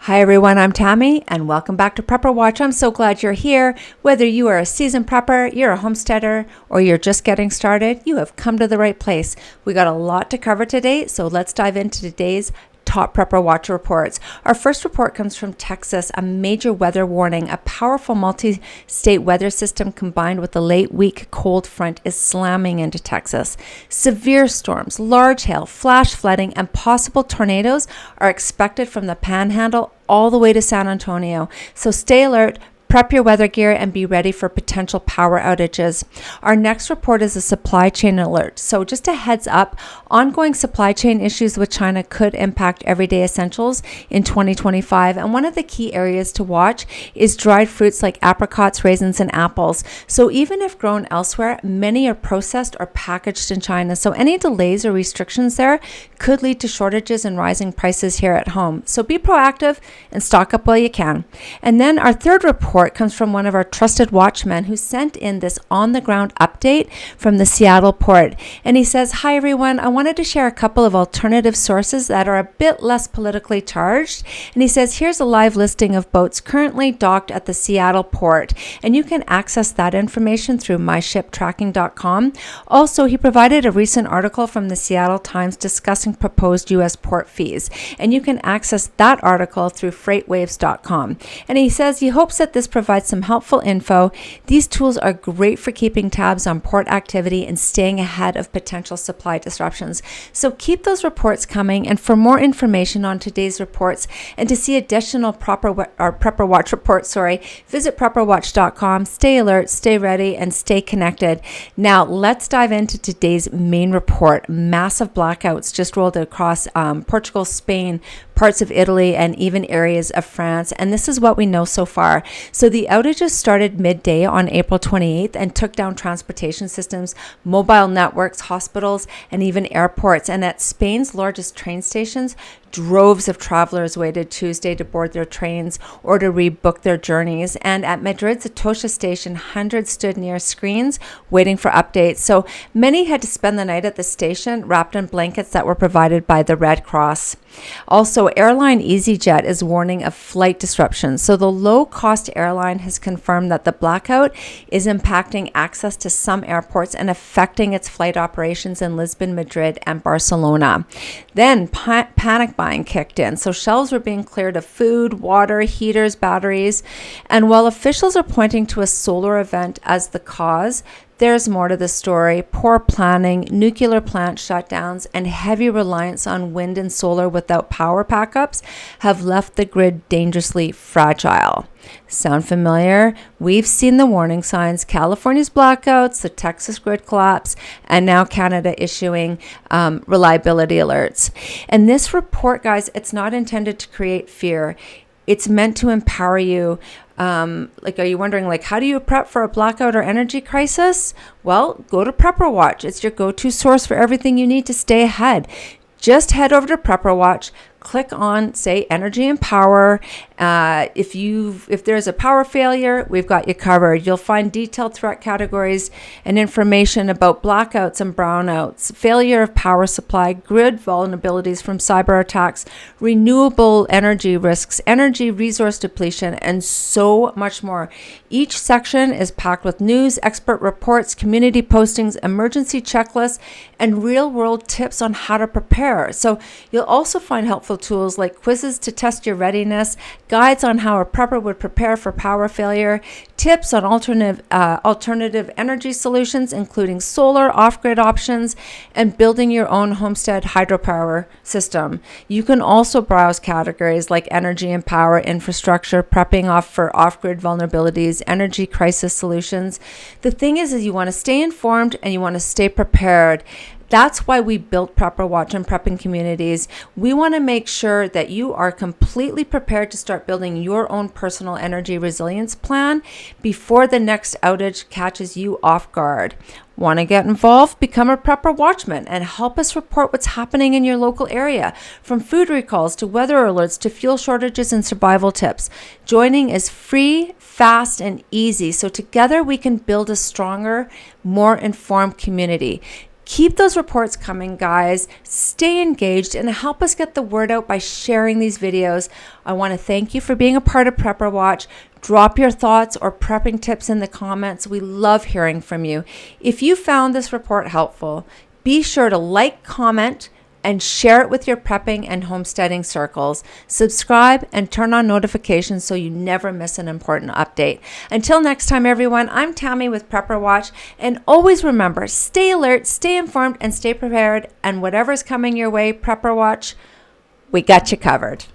Hi everyone, I'm Tammy and welcome back to Prepper Watch. I'm so glad you're here. Whether you are a seasoned prepper, you're a homesteader, or you're just getting started, you have come to the right place. We got a lot to cover today, so let's dive into today's top Prepper Watch reports. Our first report comes from Texas, a major weather warning. A powerful multi-state weather system combined with a late week cold front is slamming into Texas. Severe storms, large hail, flash flooding, and possible tornadoes are expected from the Panhandle all the way to San Antonio. So stay alert. Prep your weather gear and be ready for potential power outages. Our next report is a supply chain alert. So just a heads up, ongoing supply chain issues with China could impact everyday essentials in 2025. And one of the key areas to watch is dried fruits like apricots, raisins, and apples. So even if grown elsewhere, many are processed or packaged in China. So any delays or restrictions there could lead to shortages and rising prices here at home. So be proactive and stock up while you can. And then our third report comes from one of our trusted watchmen who sent in this on-the-ground update from the Seattle port. And he says, "Hi everyone, I wanted to share a couple of alternative sources that are a bit less politically charged." And he says, here's a live listing of boats currently docked at the Seattle port. And you can access that information through myshiptracking.com. Also, he provided a recent article from the Seattle Times discussing proposed U.S. port fees. And you can access that article through freightwaves.com. And he says he hopes that this provides some helpful info. These tools are great for keeping tabs on port activity and staying ahead of potential supply disruptions. So keep those reports coming. And for more information on today's reports and to see additional Prepper Watch reports, visit prepperwatch.com. Stay alert, stay ready, and stay connected. Now let's dive into today's main report. Massive blackouts just rolled across Portugal, Spain, parts of Italy, and even areas of France. And this is what we know so far. So the outages started midday on April 28th and took down transportation systems, mobile networks, hospitals, and even airports. And at Spain's largest train stations, droves of travelers waited Tuesday to board their trains or to rebook their journeys. And at Madrid's Atocha station, hundreds stood near screens waiting for updates. So many had to spend the night at the station wrapped in blankets that were provided by the Red Cross. Also, airline EasyJet is warning of flight disruptions. So the low-cost airline has confirmed that the blackout is impacting access to some airports and affecting its flight operations in Lisbon, Madrid, and Barcelona. Then panic buying kicked in. So shelves were being cleared of food, water, heaters, batteries. And while officials are pointing to a solar event as the cause, there's more to the story. Poor planning, nuclear plant shutdowns, and heavy reliance on wind and solar without power backups have left the grid dangerously fragile. Sound familiar? We've seen the warning signs: California's blackouts, the Texas grid collapse, and now Canada issuing reliability alerts. And this report, guys, it's not intended to create fear. It's meant to empower you. Are you wondering, how do you prep for a blackout or energy crisis? Well, go to Prepper Watch. It's your go-to source for everything you need to stay ahead. Just head over to Prepper Watch, click on, say, energy and power. If there's a power failure, we've got you covered. You'll find detailed threat categories and information about blackouts and brownouts, failure of power supply, grid vulnerabilities from cyber attacks, renewable energy risks, energy resource depletion, and so much more. Each section is packed with news, expert reports, community postings, emergency checklists, and real-world tips on how to prepare. So you'll also find helpful tools like quizzes to test your readiness, guides on how a prepper would prepare for power failure, tips on alternative energy solutions, including solar, off-grid options, and building your own homestead hydropower system. You can also browse categories like energy and power infrastructure, prepping for off-grid vulnerabilities, energy crisis solutions. The thing is you want to stay informed and you want to stay prepared. That's why we built Prepper Watch and Prepping Communities. We want to make sure that you are completely prepared to start building your own personal energy resilience plan before the next outage catches you off guard. Want to get involved? Become a Prepper Watchman and help us report what's happening in your local area, from food recalls to weather alerts to fuel shortages and survival tips. Joining is free, fast, and easy, so together we can build a stronger, more informed community. Keep those reports coming, guys. Stay engaged and help us get the word out by sharing these videos. I want to thank you for being a part of Prepper Watch. Drop your thoughts or prepping tips in the comments. We love hearing from you. If you found this report helpful, be sure to like, comment, and share it with your prepping and homesteading circles. Subscribe and turn on notifications so you never miss an important update. Until next time, everyone, I'm Tammy with Prepper Watch, and always remember, stay alert, stay informed, and stay prepared, and whatever's coming your way, Prepper Watch, we got you covered.